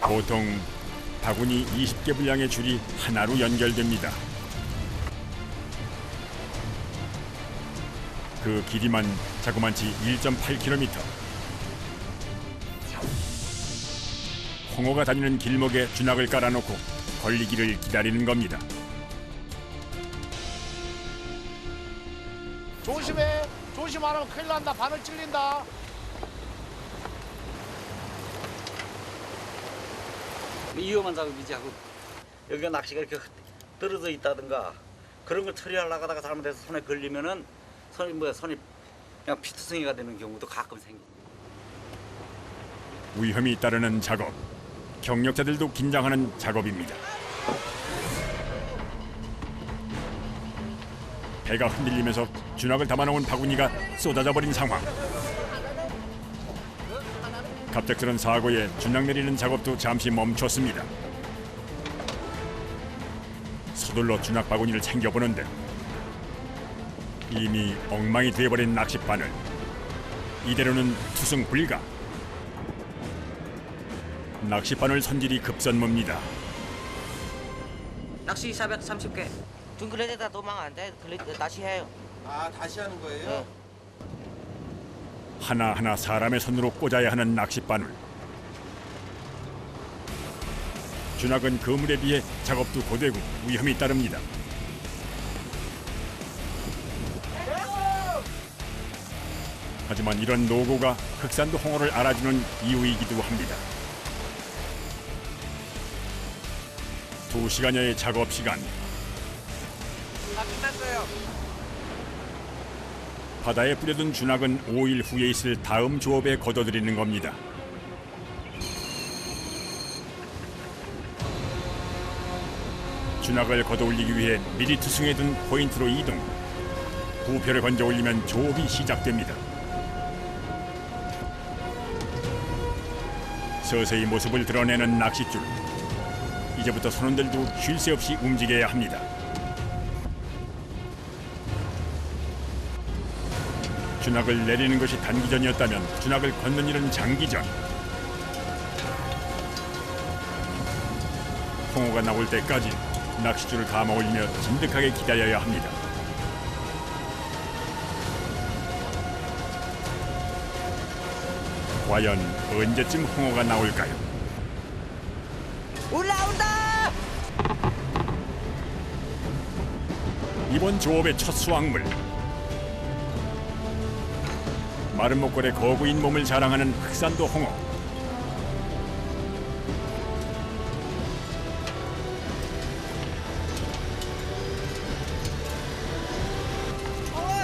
보통 바구니 20개 분량의 줄이 하나로 연결됩니다. 그 길이만 자그만치 1.8km. 홍어가 다니는 길목에 준학을 깔아놓고 걸리기를 기다리는 겁니다. 조심해. 조심 안 하면 큰일 난다. 바늘 찔린다. 위험한 작업이지 하고 여기가 낚시가 이렇게 떨어져 있다든가 그런 걸 처리하려고 하다가 잘못해서 손에 걸리면은 손이 그냥 피투성이가 되는 경우도 가끔 생깁니다. 위험이 따르는 작업. 경력자들도 긴장하는 작업입니다. 배가 흔들리면서 준학을 담아놓은 바구니가 쏟아져 버린 상황. 갑작스런 사고에 준학 내리는 작업도 잠시 멈췄습니다. 서둘러 준학 바구니를 챙겨보는데 이미 엉망이 되어버린 낚싯바늘. 이대로는 투승 불가. 낚싯바늘 손질이 급선무입니다. 낚시 430개. 둥글레에다 도망 안 돼. 다시 해요. 아, 다시 하는 거예요? 네. 하나하나 사람의 손으로 꽂아야 하는 낚싯바늘. 준학은 그물에 비해 작업도 고되고 위험이 따릅니다. 하지만 이런 노고가 흑산도 홍어를 알아주는 이유이기도 합니다. 2시간여의 작업 시간. 다 끝났어요. 바다에 뿌려둔 준학은 5일 후에 있을 다음 조업에 걷어들이는 겁니다. 준학을 걷어올리기 위해 미리 투승해둔 포인트로 이동. 부표를 건져 올리면 조업이 시작됩니다. 서서히 모습을 드러내는 낚싯줄. 이제부터 선원들도 쉴 새 없이 움직여야 합니다. 준학을 내리는 것이 단기전이었다면 준학을 걷는 일은 장기전. 홍어가 나올 때까지 낚싯줄을 감아 올리며 진득하게 기다려야 합니다. 과연 언제쯤 홍어가 나올까요? 올라온다! 이번 조업의 첫 수확물. 마른 목걸에 거구인 몸을 자랑하는 흑산도 홍어.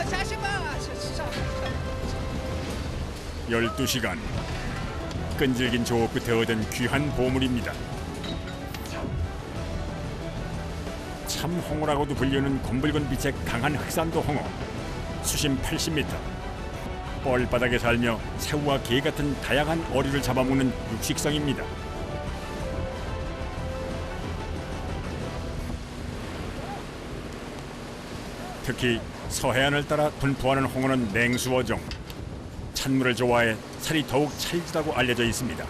자식아! 12시간. 끈질긴 조업 끝에 얻은 귀한 보물입니다. 참 홍어라고도 불리는 검붉은 빛의 강한 흑산도 홍어. 수심 80m. 뻘바닥에 살며 새우와 게 같은 다양한 어류를 잡아먹는 육식성입니다. 특히 서해안을 따라 분포하는 홍어는 냉수어종. 찬물을 좋아해 살이 더욱 찰지다고 알려져 있습니다.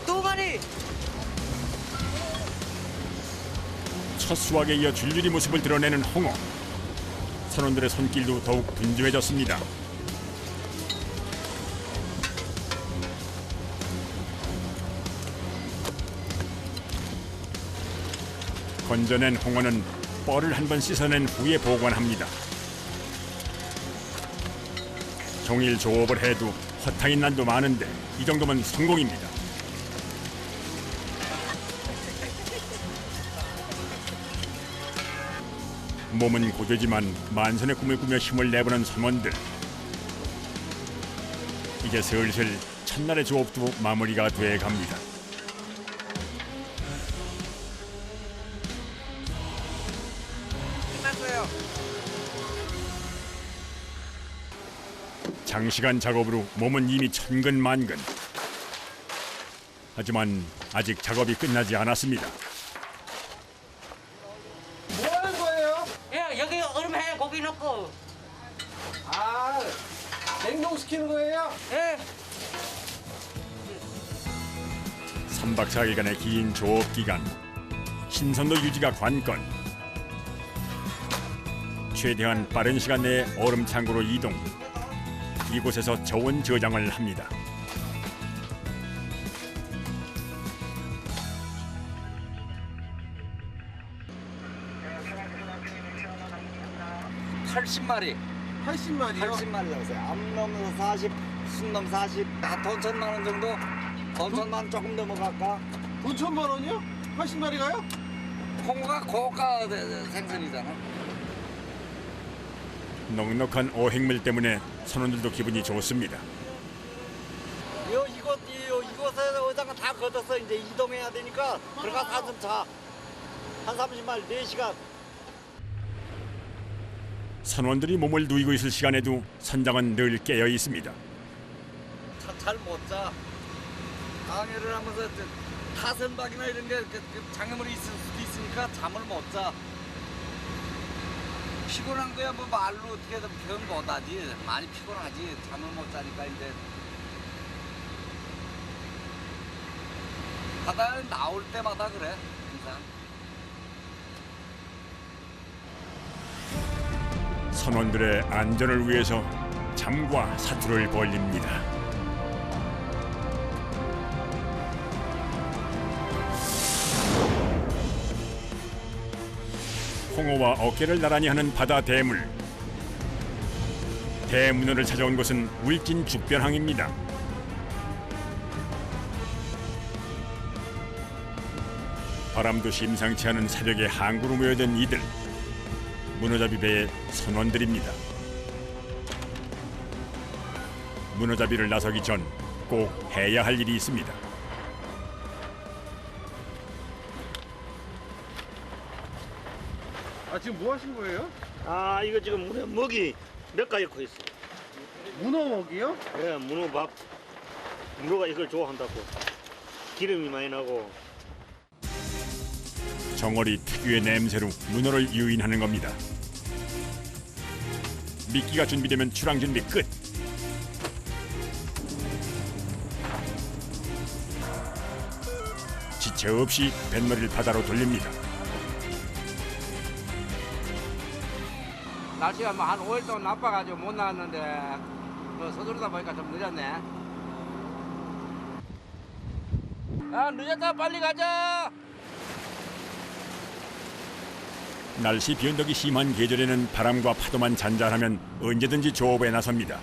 두 마리! 첫 수확에 이어 줄줄이 모습을 드러내는 홍어. 선원들의 손길도 더욱 분주해졌습니다. 건져낸 홍어는 뻘을 한 번 씻어낸 후에 보관합니다. 종일 조업을 해도 허탕인 난도 많은데 이 정도면 성공입니다. 몸은 고되지만 만선의 꿈을 꾸며 힘을 내보는 선원들. 이제 슬슬 첫날의 조업도 마무리가 돼갑니다. 끝났어요. 장시간 작업으로 몸은 이미 천근만근. 하지만 아직 작업이 끝나지 않았습니다. 뭐 하는 거예요? 예, 여기 얼음에 고기 넣고. 아, 냉동시키는 거예요? 예. 3박 4일간의 긴 조업 기간, 신선도 유지가 관건. 최대한 빠른 시간 내에 얼음 창고로 이동. 이곳에서 저온 저장을 합니다. (80마리) 80마리요? 80마리 잡았어요. 암놈 40, 순놈 40, 한 돈 1,000만 원 정도? 돈 1,000만 원 조금 넘어갈까? 돈 1,000만 원이요? 80마리가요? 홍어가 고가 생선이잖아. 넉넉한 어획물 때문에 선원들도 기분이 좋습니다. 이곳에 의자가 다 걷어서 이제 이동해야 되니까 들어가서 한숨 자. 한 30마리 4시간. 선원들이 몸을 누이고 있을 시간에도 선장은 늘 깨어 있습니다. 잘 못 자. 강의를 하면서 타선박이나 이런 게 장애물이 있을 수도 있으니까 잠을 못 자. 피곤한 거야 뭐 말로 어떻게든 표현 못하지. 많이 피곤하지. 잠을 못 자니까 이제 바다에 나올 때마다 그래 항상. 선원들의 안전을 위해서 잠과 사투를 벌립니다. 홍어와 어깨를 나란히 하는 바다 대물. 대문어를 찾아온 곳은 울진 죽변항입니다. 바람도 심상치 않은 새벽에 항구로 모여든 이들. 문어잡이 배의 선원들입니다. 문어잡이를 나서기 전 꼭 해야 할 일이 있습니다. 아, 지금 뭐 하신 거예요? 아 이거 지금 문어 먹이 몇 가지 넣고 있어. 문어 먹이요? 예, 문어밥. 문어가 이걸 좋아한다고. 기름이 많이 나고. 정어리 특유의 냄새로 문어를 유인하는 겁니다. 미끼가 준비되면 출항 준비 끝. 지체 없이 뱃머리를 바다로 돌립니다. 날씨가 뭐 한 5일 동안 나빠가지고 못 나왔는데 뭐 서두르다 보니까 좀 늦었네. 야 늦었다 빨리 가자. 날씨 변덕이 심한 계절에는 바람과 파도만 잔잔하면 언제든지 조업에 나섭니다.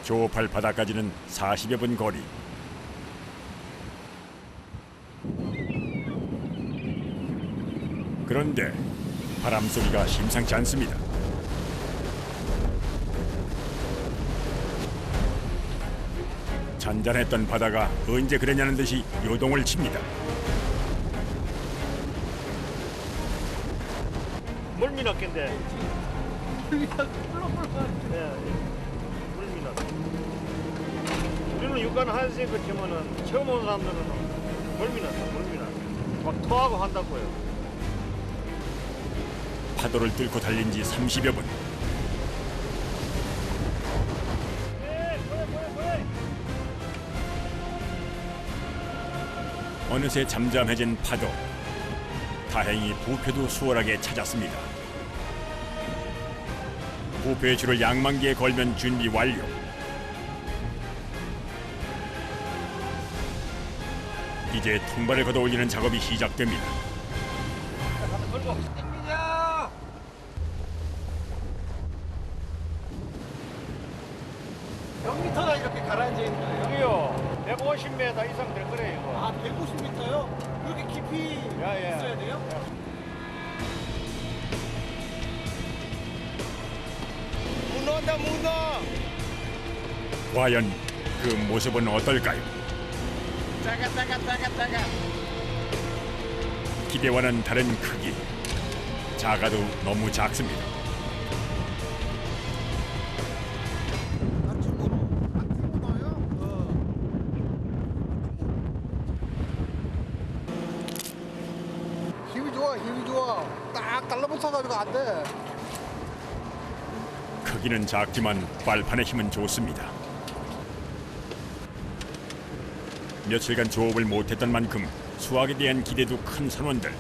조업할 바다까지는 40여 분 거리. 그런데 바람 소리가 심상치 않습니다. 잔잔했던 바다가 언제 그랬냐는 듯이 요동을 칩니다. 물미낚인데. 물미낚. 우리는 육간 한생 그치면은 처음 온 사람들은 물미낚. 막 토하고 한다고요. 파도를 뚫고 달린 지 30여 분. 어느새 잠잠해진 파도. 다행히 부표도 수월하게 찾았습니다. 부표의 줄을 양만기에 걸면 준비 완료. 이제 통발을 걷어 올리는 작업이 시작됩니다. 몇 미터나 이렇게 가라앉아 있는 거예요? 여기요. 150m 이상 될 거래요, 이거. 아, 150m요? 그렇게 깊이 예. 있어야 돼요? 문어다 문어. 과연 그 모습은 어떨까요? 작아. 기대와는 다른 크기. 작아도 너무 작습니다. 힘이 좋아. 딱 달라붙어가지고 안 돼. 크기는 작지만 빨판의 힘은 좋습니다. 며칠간 조업을 못했던 만큼 수확에 대한 기대도 큰 선원들.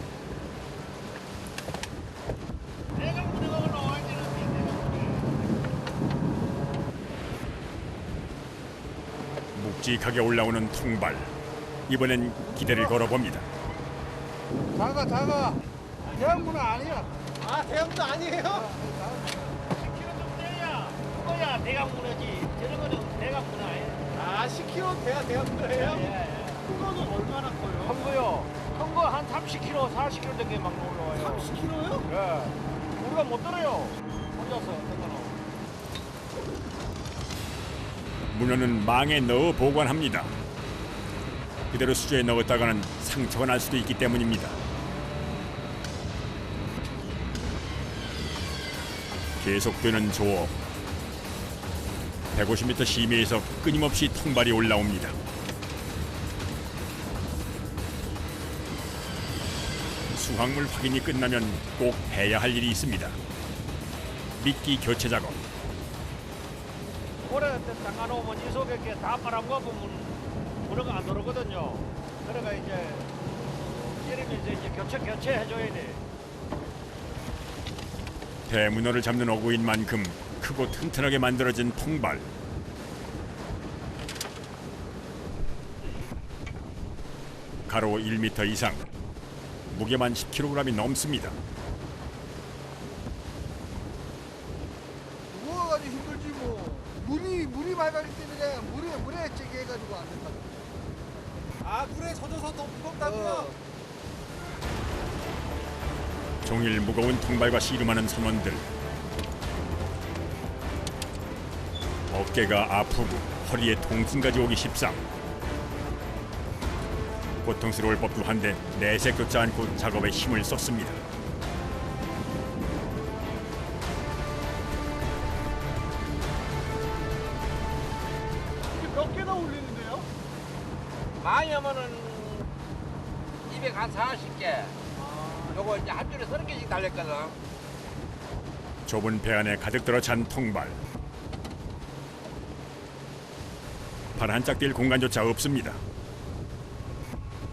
묵직하게 올라오는 통발. 이번엔 기대를 걸어봅니다. 작아 작아. 대형군은 아니야. 아 대형도 아니에요? 10kg 좀 돼야 그거야 대강문어지. 저런 거는 대강문어 아니에요. 아 10kg 돼야 대형군이에요? 예. 큰 거는 얼마나 커요? 큰 거요. 큰 거 한 30kg, 40kg 되게 막 올라와요. 30kg요? 예. 우리가 못 들어요. 혼자서 어떤 거는. 문어는 망에 넣어 보관합니다. 그대로 수조에 넣었다가는 상처가 날 수도 있기 때문입니다. 계속되는 조업. 150m 심해에서 끊임없이 통발이 올라옵니다. 수확물 확인이 끝나면 꼭 해야 할 일이 있습니다. 미끼 교체 작업. 오래 담가놓으면 이 속에 이렇게 다 빨아먹으면 문어가 안 들어오거든요. 그러니까 이제 이러면서 이제 교체해줘야 돼. 대문어를 잡는 어구인 만큼 크고 튼튼하게 만들어진 통발. 가로 1m 이상, 무게만 10kg이 넘습니다. 무거워가지고 힘들지 뭐. 물이 맑았기 때문에 물에 찌게 해가지고 안 된다. 아 물에 젖어서 더 무겁다고요? 종일 무거운 통발과 씨름하는 선원들. 어깨가 아프고 허리에 통증까지 오기 십상. 고통스러울 법도 한데 내색조차 않고 작업에 힘을 쏟습니다. 이게 몇 개나 올리는데요? 많이 하면은 240개. 요거 이제 한 줄에 30개씩 달렸거든. 좁은 배 안에 가득 들어 찬 통발. 발 한 짝 뛸 공간조차 없습니다.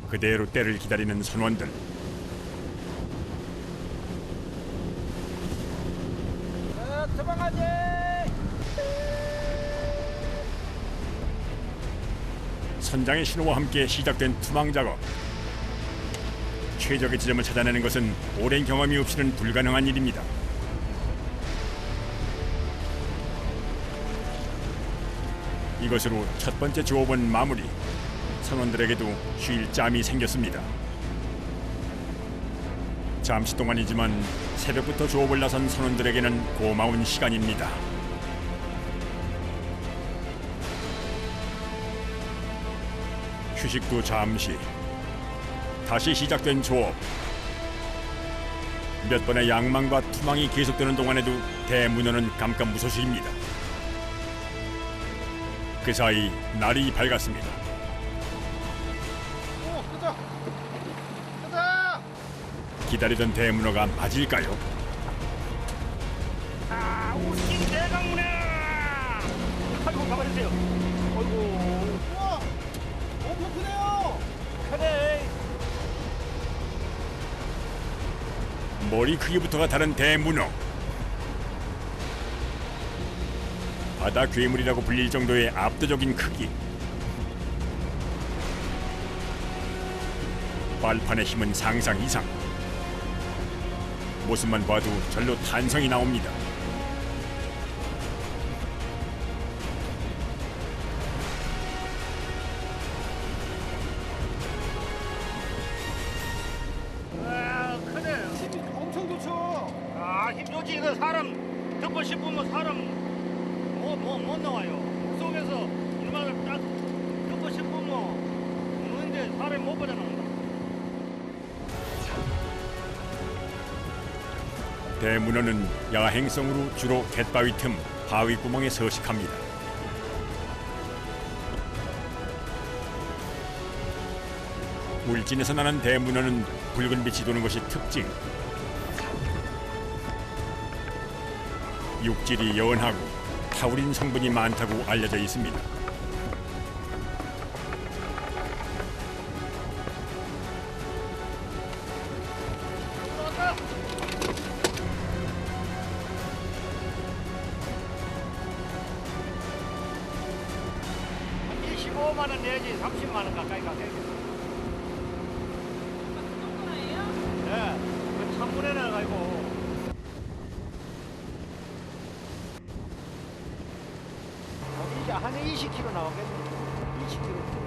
그대로 때를 기다리는 선원들. 도망가지. 선장의 신호와 함께 시작된 투망 작업. 최적의 지점을 찾아내는 것은 오랜 경험이 없이는 불가능한 일입니다. 이것으로 첫 번째 조업은 마무리. 선원들에게도 쉴 짬이 생겼습니다. 잠시 동안이지만 새벽부터 조업을 나선 선원들에게는 고마운 시간입니다. 휴식도 잠시. 다시 시작된 조업. 몇 번의 양망과 투망이 계속되는 동안에도 대문어는 감감무소식입니다. 그 사이 날이 밝았습니다. 오 크다. 크다. 기다리던 대문어가 맞을까요? 아, 우리 대강문어! 아이고, 가만히세요. 아이고, 우와 엄청 크네요. 그래. 머리 크기부터가 다른 대문어. 바다 괴물이라고 불릴 정도의 압도적인 크기. 발판의 힘은 상상 이상. 모습만 봐도 절로 탄성이 나옵니다. 아, 크네. 힘이 엄청 좋죠. 아, 힘 좋지. 이거 사람 듣고 싶으면 사람 못 나와요. 속에서 얼마나 딱 듣고 싶으면 노는데 사람이 못 빠져나온다. 대문어는 야행성으로 주로 갯바위 틈, 바위 구멍에 서식합니다. 울진에서 나는 대문어는 붉은 빛이 도는 것이 특징. 육질이 연하고 타우린 성분이 많다고 알려져 있습니다. 25만 원 내지 30만 원 가까이 가겠어요. 네, 그 창문에 나가지고. 이제 한 20kg 나오겠네. 20kg.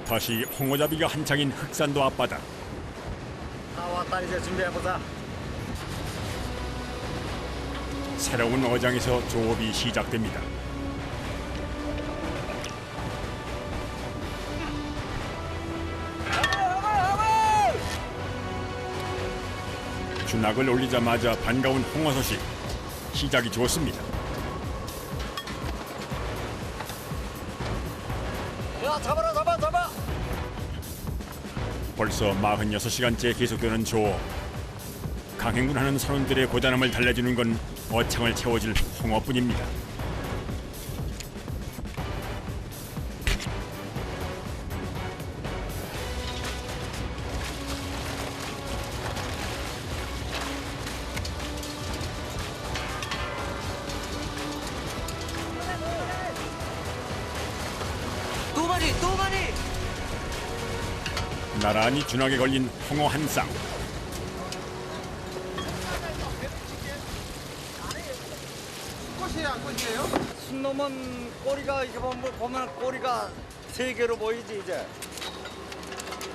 다시 홍어잡이가 한창인 흑산도 앞바다. 다 왔다 이제 준비해보자. 새로운 어장에서 조업이 시작됩니다. 준학을 올리자마자 반가운 홍어 소식. 시작이 좋습니다. 야 잡아라 잡아. 벌써 46시간째 계속되는 조업. 강행군하는 선원들의 고단함을 달래주는 건 어창을 채워줄 홍어뿐입니다. 또 마리. 나란히 준학에 걸린 홍어 한 쌍. 꽃이에요, 안 꽃이에요? 순 놈은 꼬리가 이렇게 보면 꼬리가 3개로 보이지 이제.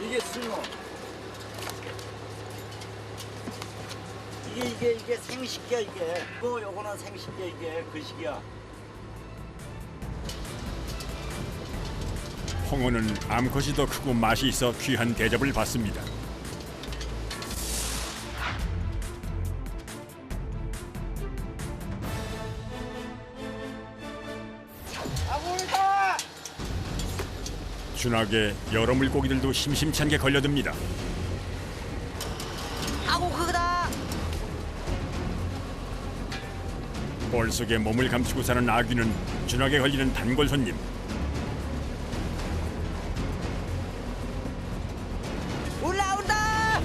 이게 순놈. 이게 생식기야 이게. 요거는 생식기야 이게 그 시기야. 홍어는 암컷이 더 크고 맛이 있어 귀한 대접을 받습니다. 준하게 여러 물고기들도 심심치 않게 걸려듭니다. 아고 크다. 볼 속에 몸을 감추고 사는 아귀는 준하게 걸리는 단골 손님. 올라온다.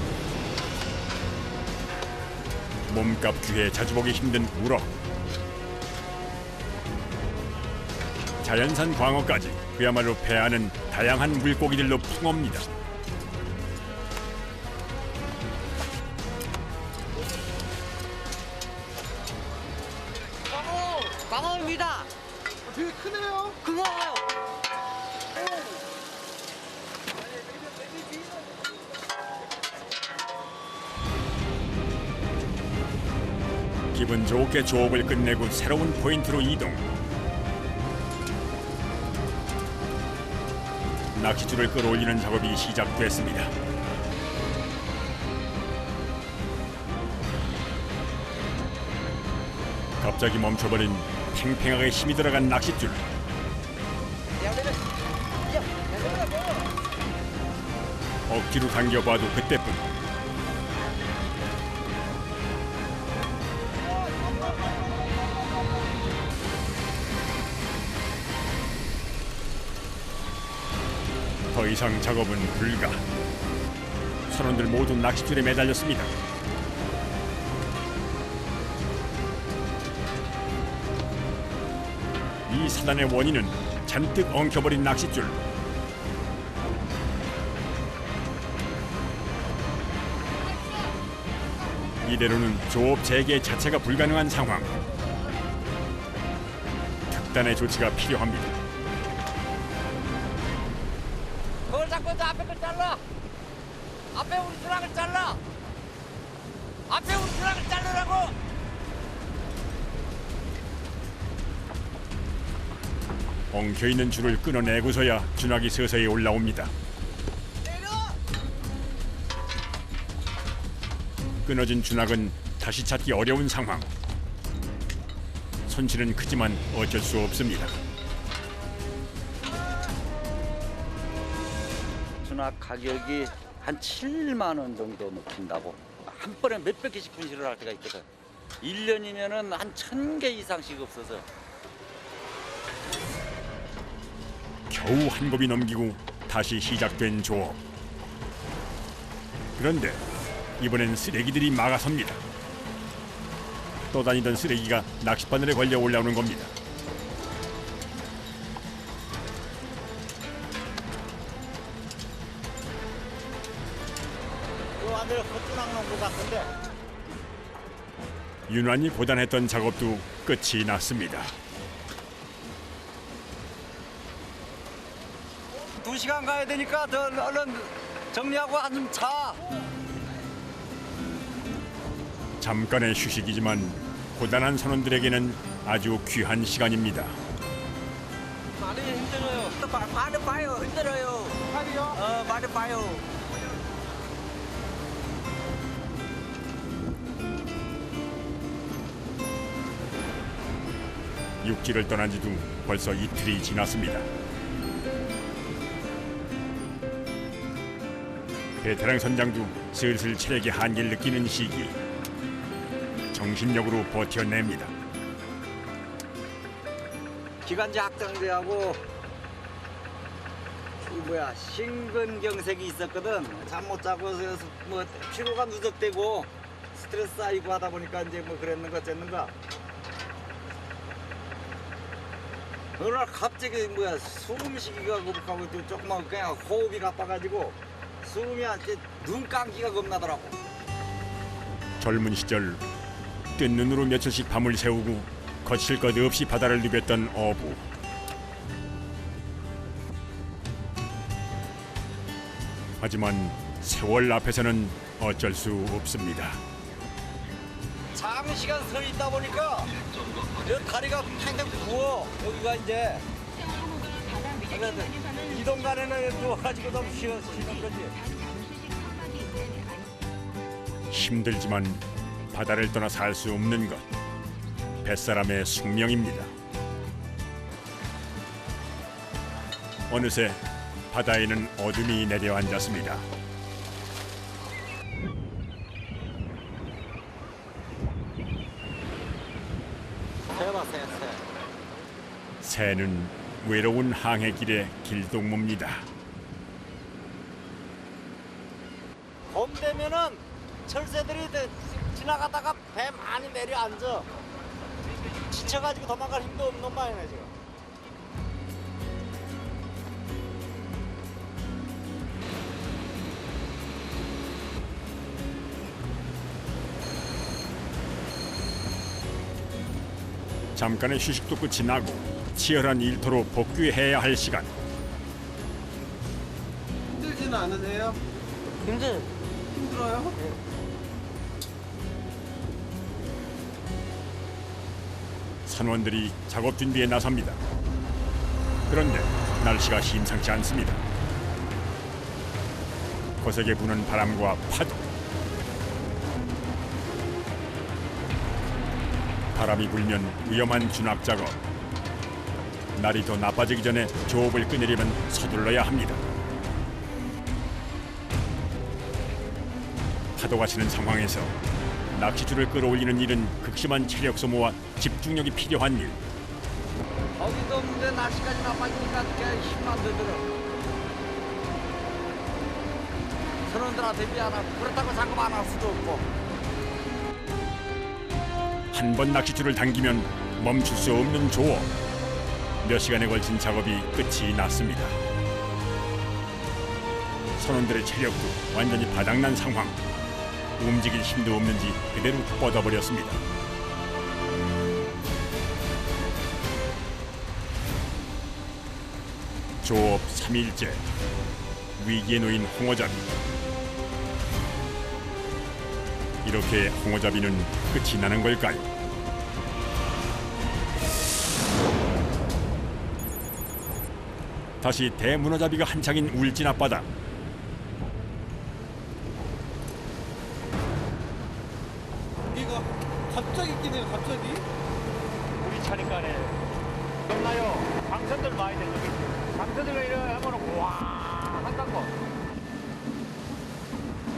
몸값 귀에 자주 보기 힘든 우럭. 자연산 광어까지 그야말로 배안은 다양한 물고기들로 풍업니다. 광어입니다. 되게 크네요. 광어. 기분 좋게 조업을 끝내고 새로운 포인트로 이동. 낚싯줄을 끌어올리는 작업이 시작됐습니다. 갑자기 멈춰버린 팽팽하게 힘이 들어간 낚싯줄. 억지로 당겨봐도 그때뿐. 더 이상 작업은 불가. 선원들 모두 낚싯줄에 매달렸습니다. 이 사단의 원인은 잔뜩 엉켜버린 낚싯줄. 이대로는 조업 재개 자체가 불가능한 상황. 특단의 조치가 필요합니다. 그걸 잡고 앞에 걸 잘라. 앞에 우리 수락을 잘라. 앞에 우리 수락을 자르라고. 엉켜있는 줄을 끊어내고서야 준학이 서서히 올라옵니다. 끊어진 준학은 다시 찾기 어려운 상황. 손실은 크지만 어쩔 수 없습니다. 준학 가격이 한 7만 원 정도 먹힌다고. 한 번에 몇백 개씩 분실을 할 때가 있거든. 1년이면은 한 1000개 이상씩 없어서. 겨우 한 곱이 넘기고 다시 시작된 조업. 그런데 이번엔 쓰레기들이 막아섭니다. 떠다니던 쓰레기가 낚싯바늘에 걸려 올라오는 겁니다. 그 안에 헛주낙놓은 것 같은데. 유난히 고단했던 작업도 끝이 났습니다. 2시간 가야 되니까 더 얼른 정리하고 한숨 자. 잠깐의 휴식이지만 고단한 선원들에게는 아주 귀한 시간입니다. 많이 힘들어요. 많이 봐요. 힘들어요. 팔이요? 많이 봐요. 육지를 떠난 지도 벌써 이틀이 지났습니다. 베테랑 선장도 슬슬 체력의 한계를 느끼는 시기. 정신력으로 버텨냅니다. 기관지 확장돼하고 심근경색이 있었거든. 잠 못 자고 뭐 피로가 누적되고 스트레스 쌓이고 하다 보니까 이제 뭐 그랬는가 어쨌는가. 어느 날 갑자기 숨쉬기가 거북하고 또 조금만 그냥 호흡이 가빠가지고 숨이 이제 눈 감기가 겁나더라고. 젊은 시절 뜬 눈으로 며칠씩 밤을 새우고 거칠 것 없이 바다를 누볐던 어부. 하지만 세월 앞에서는 어쩔 수 없습니다. 장시간 서 있다 보니까 여 다리가 팽팽 부어. 여기가 이제 이동 간에는 누워가지고 너무 쉬는 거지. 힘들지만 바다를 떠나 살 수 없는 것. 뱃사람의 숙명입니다. 어느새 바다에는 어둠이 내려앉았습니다. 새. 새는 외로운 항해길의 길동무입니다. 봄 되면은 철새들이 지나가다가 배 많이 내려앉아. 지쳐가지고 도망갈 힘도 없는 모양이네 지금. 잠깐의 휴식도 끝이 나고 치열한 일터로 복귀해야 할 시간. 힘들지는 않으세요? 힘들어요? 선원들이 작업 준비에 나섭니다. 그런데 날씨가 심상치 않습니다. 거세게 부는 바람과 파도. 바람이 불면 위험한 진압 작업. 날이 더 나빠지기 전에 조업을 끊으려면 서둘러야 합니다. 파도가 치는 상황에서 낚시줄을 끌어올리는 일은 극심한 체력 소모와 집중력이 필요한 일. 거기도 없는데 날씨까지 나빠지니까 그냥 힘만 들더라. 선원들한테 미안하고 그렇다고 작업 안 할 수도 없고. 한 번 낚시줄을 당기면 멈출 수 없는 조업. 몇 시간에 걸친 작업이 끝이 났습니다. 선원들의 체력도 완전히 바닥난 상황. 움직일 힘도 없는지 그대로 뻗어버렸습니다. 조업 3일째. 위기에 놓인 홍어잡이. 이렇게 홍어잡이는 끝이 나는 걸까요? 다시 대문어잡이가 한창인 울진 앞바다. 이거 갑자기 끼네요, 갑자기. 우리 차니까네 겁나요. 강선들 많이 되죠. 강선들가 이래 하면 와 한다고.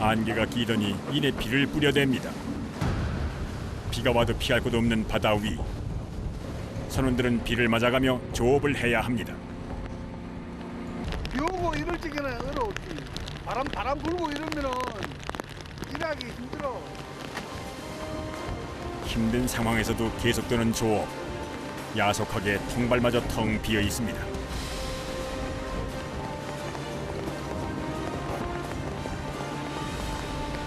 안개가 끼더니 이내 비를 뿌려댑니다. 비가 와도 피할 곳 없는 바다 위. 선원들은 비를 맞아가며 조업을 해야 합니다. 비 오고 이럴 적에는 어려웠지. 바람 불고 이러면은 일하기 힘들어. 힘든 상황에서도 계속되는 조업. 야속하게 통발마저 텅 비어 있습니다.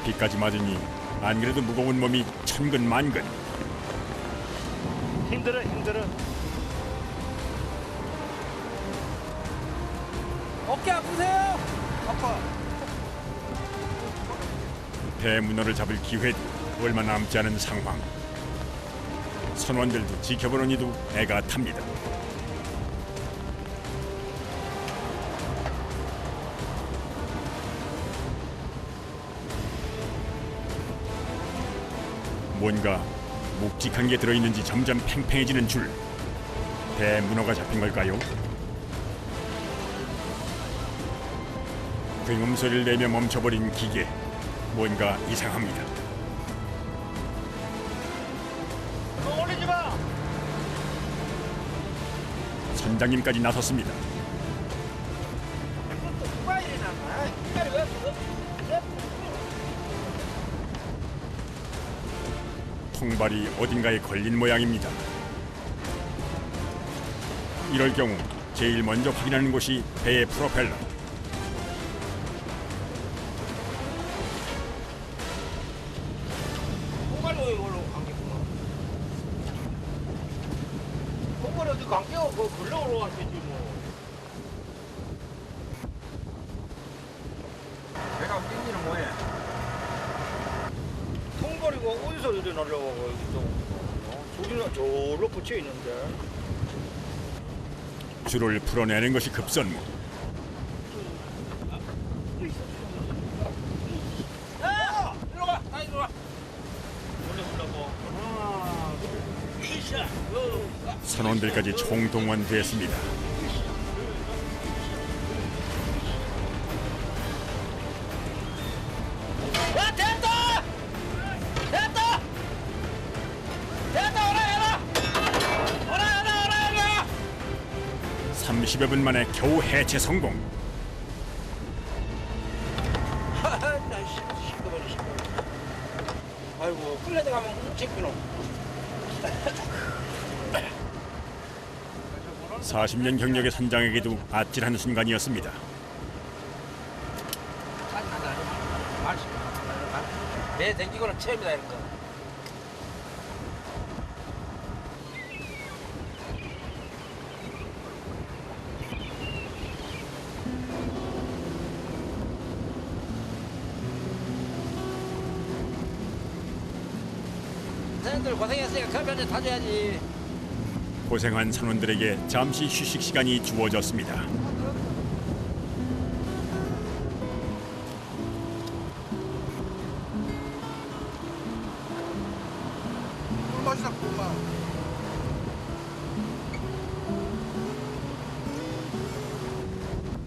비까지 맞으니 안 그래도 무거운 몸이 천근만근. 힘들어. 어깨 아프세요? 아파. 배 문어를 잡을 기회도 얼마 남지 않은 상황. 선원들도 지켜보는 이도 애가 탑니다. 뭔가 묵직한 게 들어있는지 점점 팽팽해지는 줄. 배 문어가 잡힌 걸까요? 굉음 소리를 내며 멈춰버린 기계. 뭔가 이상합니다. 올리지 마. 선장님까지 나섰습니다. 통발이 어딘가에 걸린 모양입니다. 이럴 경우 제일 먼저 확인하는 곳이 배의 프로펠러. 통발로 이걸로 감겼구나. 통발이 어디 감겨? 그거 걸러 올라왔겠지 뭐. 배가 땡기는 뭐해? 통발이가 어디서 이리 날려와가 여기 또 저기는 저로 붙여 있는데. 줄을 풀어내는 것이 급선무. 일로 가. 일로 가. 선원들까지 총동원됐습니다. 와 됐다! 됐다! 됐다 오라 해라! 오라 30여 분 만에 겨우 해체 성공. 아이고 끌레드 가면 훔치기노. 40년 경력의 선장에게도 아찔한 순간이었습니다. 배 댕기고는 처음이다 이런 거. 선생님들 고생했으니까 커피 한잔 타줘야지. 고생한 선원들에게 잠시 휴식 시간이 주어졌습니다. 꿀맛이다 꿀맛.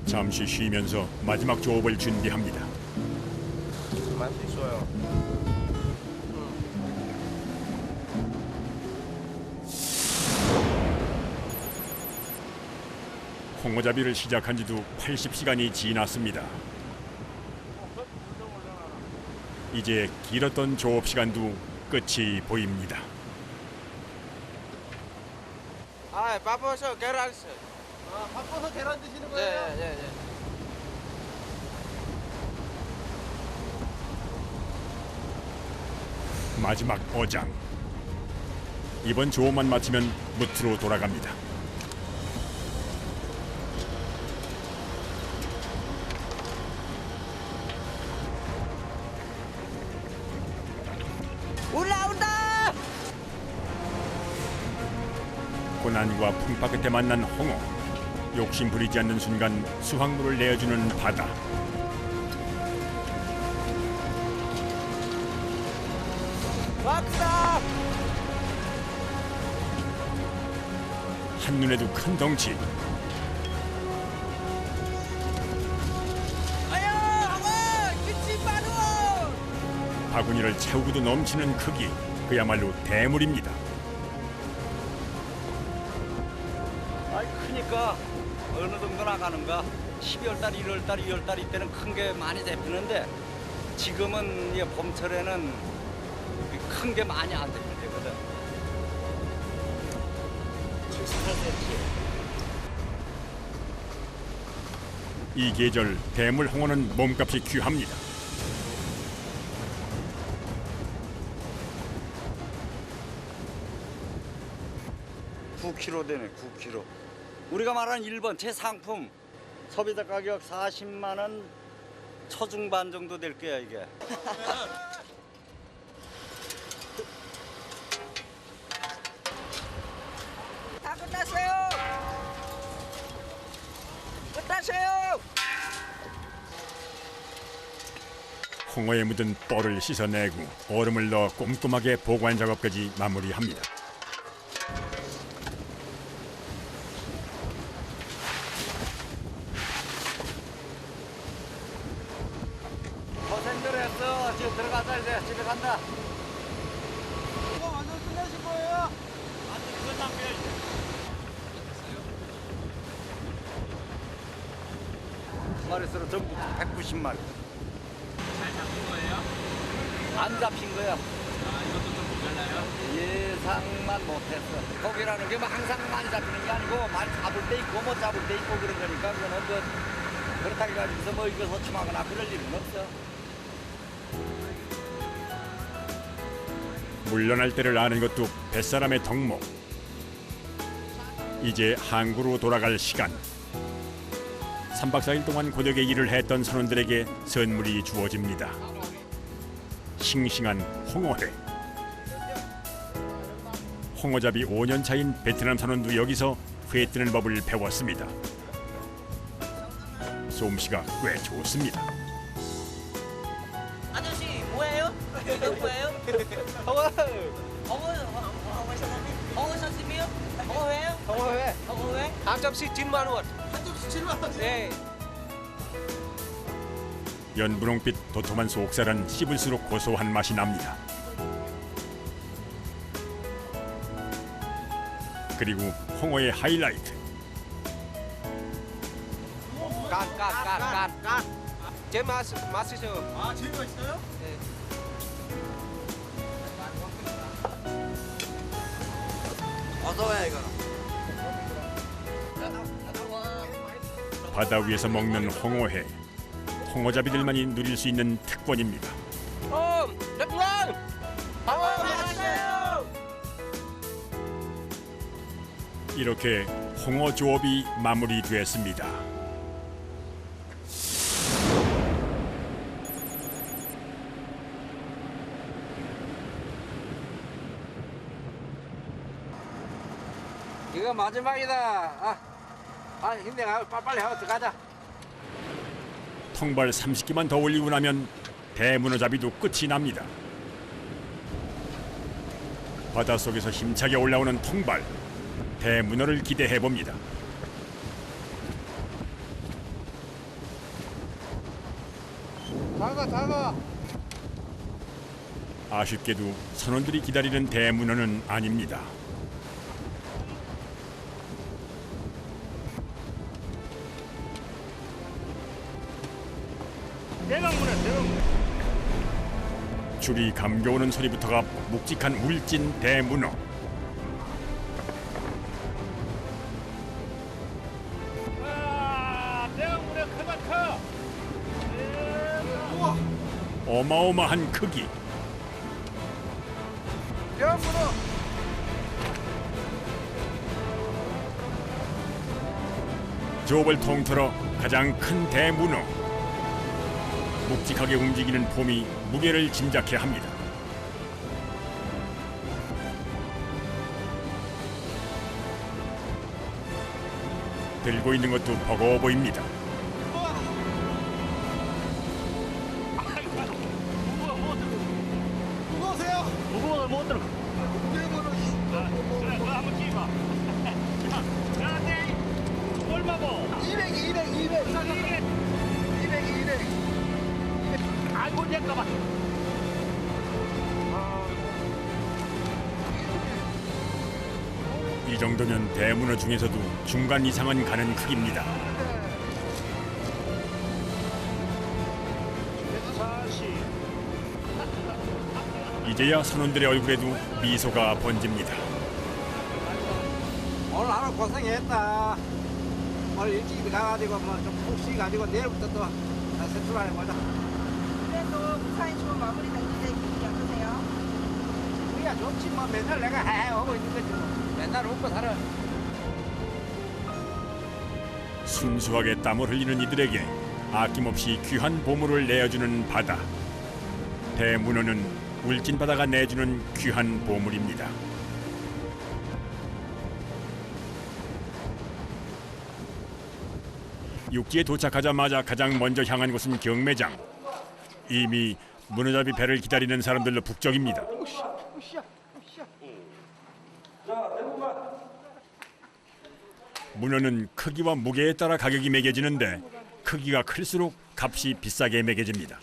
잠시 쉬면서 마지막 조업을 준비합니다. 맛이 있어요. 홍어잡이를 시작한 지도 80시간이 지났습니다. 이제 길었던 조업 시간도 끝이 보입니다. 아, 바빠서 계란 있어. 아, 바빠서 계란 드시는 네, 거예요? 네, 네. 마지막 어장. 이번 조업만 마치면 무트로 돌아갑니다. 올라온다! 고난과 풍파 끝에 만난 홍어. 욕심 부리지 않는 순간 수확물을 내어주는 바다. 왔다! 한눈에도 큰 덩치. 아야 홍어! 김치 마루! 바구니를 채우고도 넘치는 크기. 그야말로 대물입니다. 아이 크니까 어느 정도 나가는가. 12월달, 1월달, 2월달 이때는 큰 게 많이 잡히는데 지금은 이 봄철에는 큰 게 많이 안 잡히거든. 68cm. 이 계절 대물 홍어는 몸값이 귀합니다. 9kg 되네, 9kg. 우리가 말하는 1번 최상품 소비자 가격 40만 원 초중반 정도 될 거야 이게. 다 끝났어요. 끝났어요. 홍어에 묻은 뻘을 씻어내고 얼음을 넣어 꼼꼼하게 보관 작업까지 마무리합니다. 고생들 했어. 지금 들어가자 이제 집에 간다. 이거 완전 끝내신 거예요? 마리수로 전부 190마리. 잘 잡힌 거예요? 안 잡힌 거야. 이것도 좀 모자라요? 예상만 못했어. 고기라는 게 뭐 항상 많이 잡히는 게 아니고 많이 잡을 때 있고 못 잡을 때 있고 그런 거니까 그거는 그렇다고 해가지고서 뭐 이거 소침하거나 그럴 일은 없어. 물러날 때를 아는 것도 뱃사람의 덕목. 이제 항구로 돌아갈 시간. 3박 4일 동안 고되게 일을 했던 선원들에게 선물이 주어집니다. 싱싱한 홍어회. 홍어잡이 5년 차인 베트남 선원도 여기서 회 뜨는 법을 배웠습니다. 솜씨가 꽤 좋습니다. 아저씨 뭐예요? 이거 뭐예요? 홍어 선생님이요? 홍어회요? 홍어회. 홍어회? 한 접시 7만 원. 한 접시 7만 원? 네. 연분홍빛 도톰한 속살은 씹을수록 고소한 맛이 납니다. 그리고 홍어의 하이라이트. 깐. 제일 맛있어요. 아 제일 맛있어요? 어서와 이거. 바다 위에서 먹는 홍어회. 홍어잡이들만이 누릴 수 있는 특권입니다. 이렇게 홍어 조업이 마무리됐습니다. 이거 마지막이다. 힘내가 빨리 하고 들어가자. 통발 30개만 더 올리고 나면 대문어잡이도 끝이 납니다. 바닷속에서 힘차게 올라오는 통발. 대문어를 기대해 봅니다. 작아. 아쉽게도 선원들이 기다리는 대문어는 아닙니다. 대강문에. 줄이 감겨오는 소리부터가 묵직한 울진 대문어. 대강문에 크다 커. 어마어마한 크기. 대문어. 조업을 통틀어 가장 큰 대문어. 묵직하게 움직이는 폼이 무게를 짐작케 합니다. 들고 있는 것도 버거워 보입니다. 무거우세요? 무거워 못 들어. 대문어. 그래 그거 한번 찍어봐. 자, 네. 얼마고? 200. 아이고 잠깐만. 이 정도면 대문어 중에서도 중간 이상은 가는 크기입니다. 이제야 선원들의 얼굴에도 미소가 번집니다. 오늘 하루 고생했다. 오늘 일찍 가가지고 뭐좀푹 쉬가지고 내일부터 또 다시 출발해보자. 그래도 무사히 좋은 마무리 됐는데 기분이 어떠세요? 우리야 좋지 뭐 맨날 내가 하고 있는 거지 뭐. 맨날 웃고 살아. 순수하게 땀을 흘리는 이들에게 아낌없이 귀한 보물을 내어주는 바다. 대문어는 울진 바다가 내주는 귀한 보물입니다. 육지에 도착하자마자 가장 먼저 향한 곳은 경매장. 이미 문어잡이 배를 기다리는 사람들로 북적입니다. 문어는 크기와 무게에 따라 가격이 매겨지는데 크기가 클수록 값이 비싸게 매겨집니다.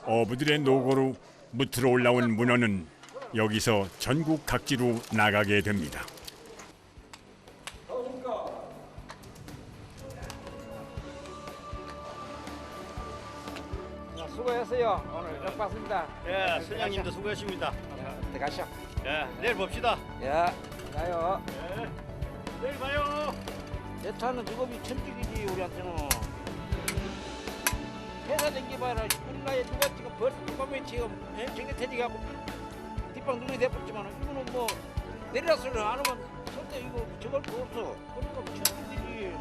어부들의 노고로 무트로 올라온 문어는 여기서 전국 각지로 나가게 됩니다. 수고했어요. 오늘 역 봤습니다. 예, 선장님도 수고하십니다. 들어가시오. 예, 내일 봅시다. 야, 가요. 예, 내일 봐요. 내 차는 직업이 천직이지 우리한테는. 회사 댕기봐라. 우리나라에 누가 지금 벌써 보면 지금 정년퇴직하고 뒷방 눈이 돼버렸지만 이거는 뭐 내려서는 안 하면 절대 이거 저걸 거 없어. 그러니까 천직이지.